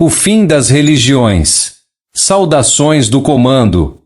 O fim das religiões. Saudações do comando.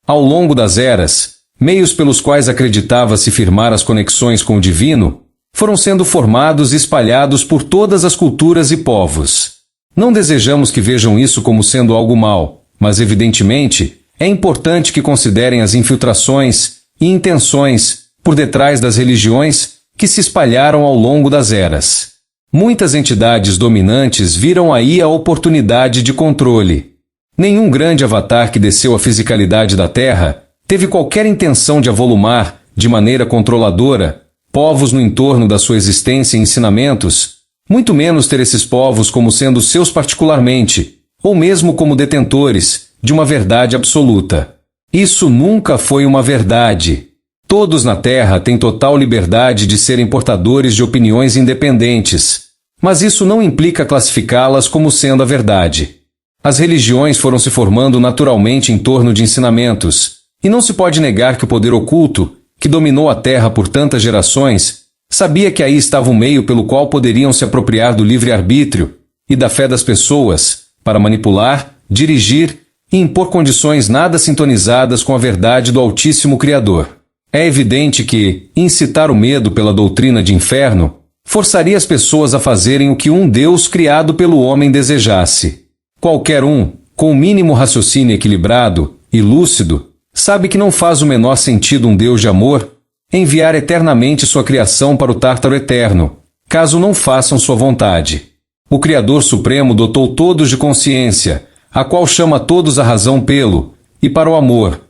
Ao longo das eras, meios pelos quais acreditava-se firmar as conexões com o divino, foram sendo formados e espalhados por todas as culturas e povos. Não desejamos que vejam isso como sendo algo mal, mas evidentemente, é importante que considerem as infiltrações e intenções por detrás das religiões que se espalharam ao longo das eras. Muitas entidades dominantes viram aí a oportunidade de controle. Nenhum grande avatar que desceu à fisicalidade da Terra teve qualquer intenção de avolumar, de maneira controladora, povos no entorno da sua existência e ensinamentos, muito menos ter esses povos como sendo seus particularmente, ou mesmo como detentores de uma verdade absoluta. Isso nunca foi uma verdade. Todos na Terra têm total liberdade de serem portadores de opiniões independentes, mas isso não implica classificá-las como sendo a verdade. As religiões foram se formando naturalmente em torno de ensinamentos, e não se pode negar que o poder oculto, que dominou a Terra por tantas gerações, sabia que aí estava um meio pelo qual poderiam se apropriar do livre-arbítrio e da fé das pessoas, para manipular, dirigir e impor condições nada sintonizadas com a verdade do Altíssimo Criador. É evidente que incitar o medo pela doutrina de inferno forçaria as pessoas a fazerem o que um Deus criado pelo homem desejasse. Qualquer um, com o mínimo raciocínio equilibrado e lúcido, sabe que não faz o menor sentido um Deus de amor enviar eternamente sua criação para o Tártaro eterno, caso não façam sua vontade. O Criador Supremo dotou todos de consciência, a qual chama todos a razão pelo e para o amor,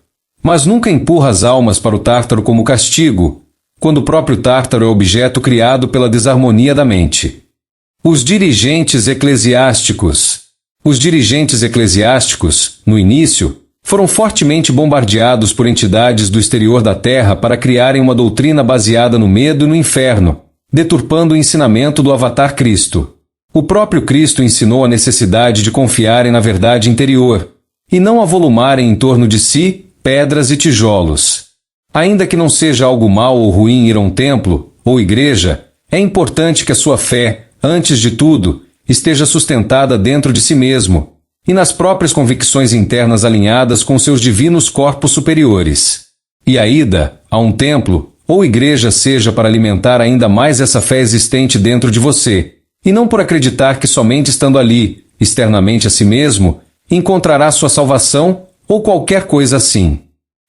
mas nunca empurra as almas para o Tártaro como castigo, quando o próprio Tártaro é objeto criado pela desarmonia da mente. Os dirigentes eclesiásticos. Os dirigentes eclesiásticos, no início, foram fortemente bombardeados por entidades do exterior da Terra para criarem uma doutrina baseada no medo e no inferno, deturpando o ensinamento do Avatar Cristo. O próprio Cristo ensinou a necessidade de confiarem na verdade interior, e não avolumarem em torno de si pedras e tijolos. Ainda que não seja algo mal ou ruim ir a um templo ou igreja, é importante que a sua fé, antes de tudo, esteja sustentada dentro de si mesmo, e nas próprias convicções internas alinhadas com seus divinos corpos superiores. E a ida a um templo ou igreja seja para alimentar ainda mais essa fé existente dentro de você, e não por acreditar que somente estando ali, externamente a si mesmo, encontrará sua salvação ou qualquer coisa assim.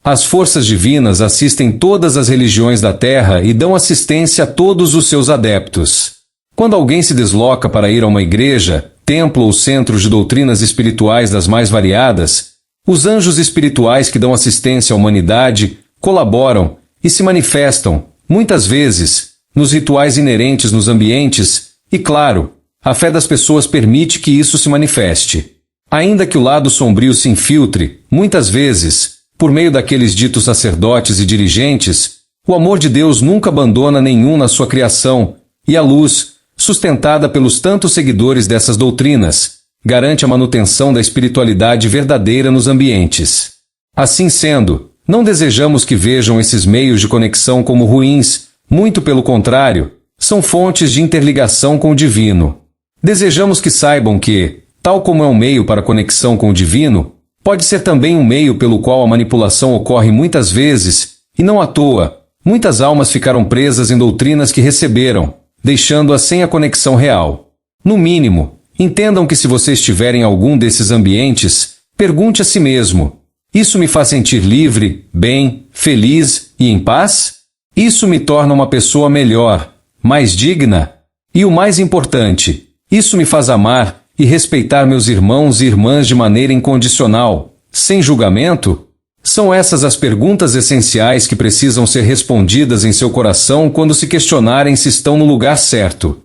As forças divinas assistem todas as religiões da Terra e dão assistência a todos os seus adeptos. Quando alguém se desloca para ir a uma igreja, templo ou centro de doutrinas espirituais das mais variadas, os anjos espirituais que dão assistência à humanidade colaboram e se manifestam, muitas vezes, nos rituais inerentes nos ambientes, e claro, a fé das pessoas permite que isso se manifeste. Ainda que o lado sombrio se infiltre, muitas vezes, por meio daqueles ditos sacerdotes e dirigentes, o amor de Deus nunca abandona nenhum na sua criação, e a luz, sustentada pelos tantos seguidores dessas doutrinas, garante a manutenção da espiritualidade verdadeira nos ambientes. Assim sendo, não desejamos que vejam esses meios de conexão como ruins, muito pelo contrário, são fontes de interligação com o divino. Desejamos que saibam que, tal como é um meio para a conexão com o divino, pode ser também um meio pelo qual a manipulação ocorre muitas vezes, e não à toa, muitas almas ficaram presas em doutrinas que receberam, deixando-as sem a conexão real. No mínimo, entendam que se você estiver em algum desses ambientes, pergunte a si mesmo: isso me faz sentir livre, bem, feliz e em paz? Isso me torna uma pessoa melhor, mais digna? E o mais importante, isso me faz amar e respeitar meus irmãos e irmãs de maneira incondicional, sem julgamento? São essas as perguntas essenciais que precisam ser respondidas em seu coração quando se questionarem se estão no lugar certo.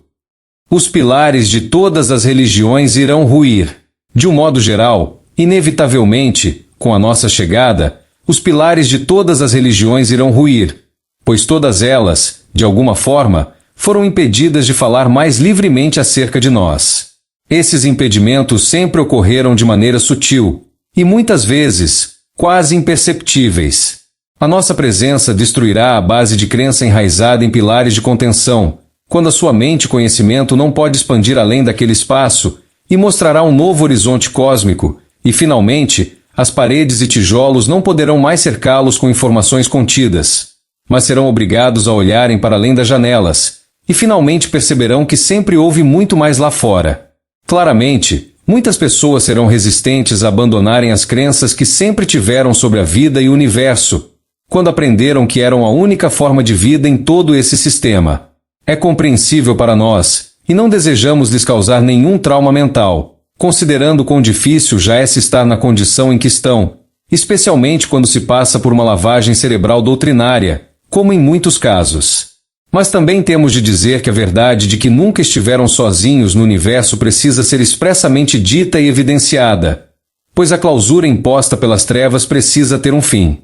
Os pilares de todas as religiões irão ruir. De um modo geral, inevitavelmente, com a nossa chegada, os pilares de todas as religiões irão ruir, pois todas elas, de alguma forma, foram impedidas de falar mais livremente acerca de nós. Esses impedimentos sempre ocorreram de maneira sutil, e muitas vezes, quase imperceptíveis. A nossa presença destruirá a base de crença enraizada em pilares de contenção, quando a sua mente e conhecimento não pode expandir além daquele espaço, e mostrará um novo horizonte cósmico, e finalmente, as paredes e tijolos não poderão mais cercá-los com informações contidas, mas serão obrigados a olharem para além das janelas, e finalmente perceberão que sempre houve muito mais lá fora. Claramente, muitas pessoas serão resistentes a abandonarem as crenças que sempre tiveram sobre a vida e o universo, quando aprenderam que eram a única forma de vida em todo esse sistema. É compreensível para nós, e não desejamos lhes causar nenhum trauma mental, considerando quão difícil já é se estar na condição em que estão, especialmente quando se passa por uma lavagem cerebral doutrinária, como em muitos casos. Mas também temos de dizer que a verdade de que nunca estiveram sozinhos no universo precisa ser expressamente dita e evidenciada, pois a clausura imposta pelas trevas precisa ter um fim.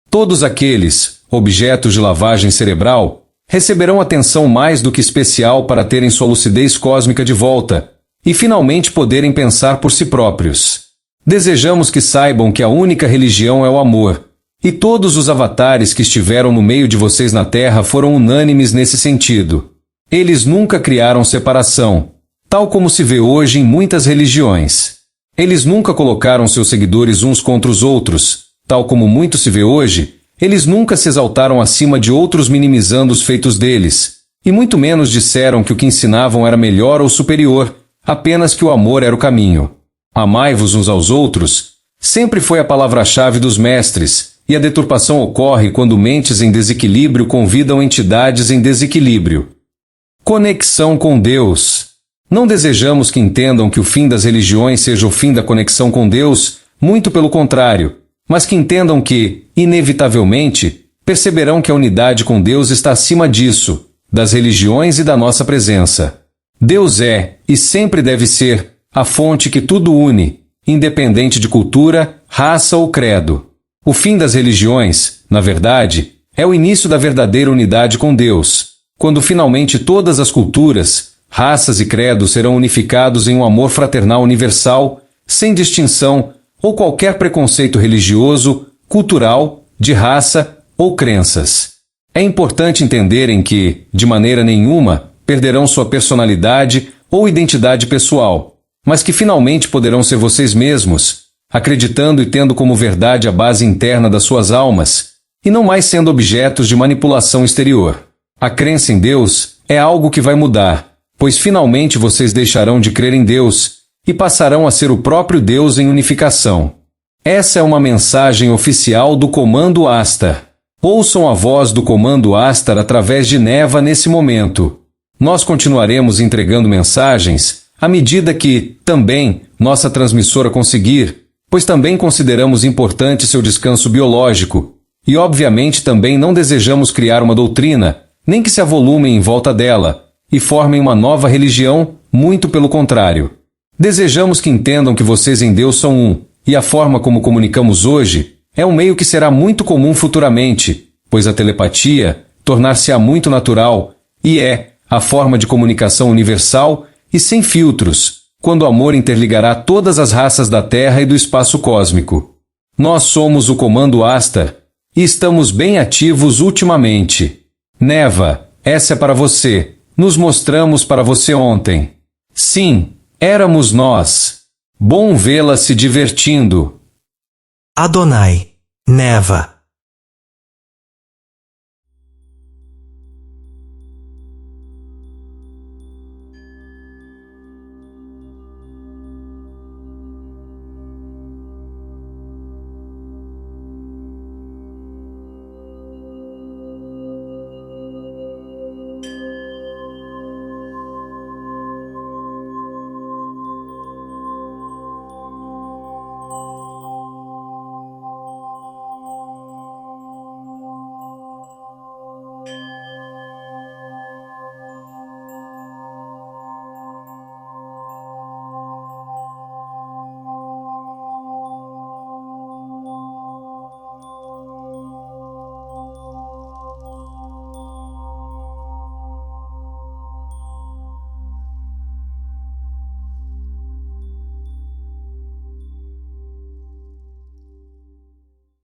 Todos aqueles, objetos de lavagem cerebral, receberão atenção mais do que especial para terem sua lucidez cósmica de volta e finalmente poderem pensar por si próprios. Desejamos que saibam que a única religião é o amor, e todos os avatares que estiveram no meio de vocês na Terra foram unânimes nesse sentido. Eles nunca criaram separação, tal como se vê hoje em muitas religiões. Eles nunca colocaram seus seguidores uns contra os outros, tal como muito se vê hoje. Eles nunca se exaltaram acima de outros minimizando os feitos deles, e muito menos disseram que o que ensinavam era melhor ou superior, apenas que o amor era o caminho. Amai-vos uns aos outros sempre foi a palavra-chave dos mestres, e a deturpação ocorre quando mentes em desequilíbrio convidam entidades em desequilíbrio. Conexão com Deus. Não desejamos que entendam que o fim das religiões seja o fim da conexão com Deus, muito pelo contrário, mas que entendam que, inevitavelmente, perceberão que a unidade com Deus está acima disso, das religiões e da nossa presença. Deus é, e sempre deve ser, a fonte que tudo une, independente de cultura, raça ou credo. O fim das religiões, na verdade, é o início da verdadeira unidade com Deus, quando finalmente todas as culturas, raças e credos serão unificados em um amor fraternal universal, sem distinção ou qualquer preconceito religioso, cultural, de raça ou crenças. É importante entenderem que, de maneira nenhuma, perderão sua personalidade ou identidade pessoal, mas que finalmente poderão ser vocês mesmos, acreditando e tendo como verdade a base interna das suas almas, e não mais sendo objetos de manipulação exterior. A crença em Deus é algo que vai mudar, pois finalmente vocês deixarão de crer em Deus e passarão a ser o próprio Deus em unificação. Essa é uma mensagem oficial do Comando Astar. Ouçam a voz do Comando Astar através de Neva nesse momento. Nós continuaremos entregando mensagens à medida que, também, nossa transmissora conseguir, pois também consideramos importante seu descanso biológico, e obviamente também não desejamos criar uma doutrina, nem que se avolumem em volta dela, e formem uma nova religião, muito pelo contrário. Desejamos que entendam que vocês em Deus são um, e a forma como comunicamos hoje é um meio que será muito comum futuramente, pois a telepatia tornar-se-á muito natural, e é a forma de comunicação universal e sem filtros, quando o amor interligará todas as raças da Terra e do espaço cósmico. Nós somos o Comando Astar, e estamos bem ativos ultimamente. Neva, essa é para você. Nos mostramos para você ontem. Sim, éramos nós. Bom vê-la se divertindo. Adonai, Neva.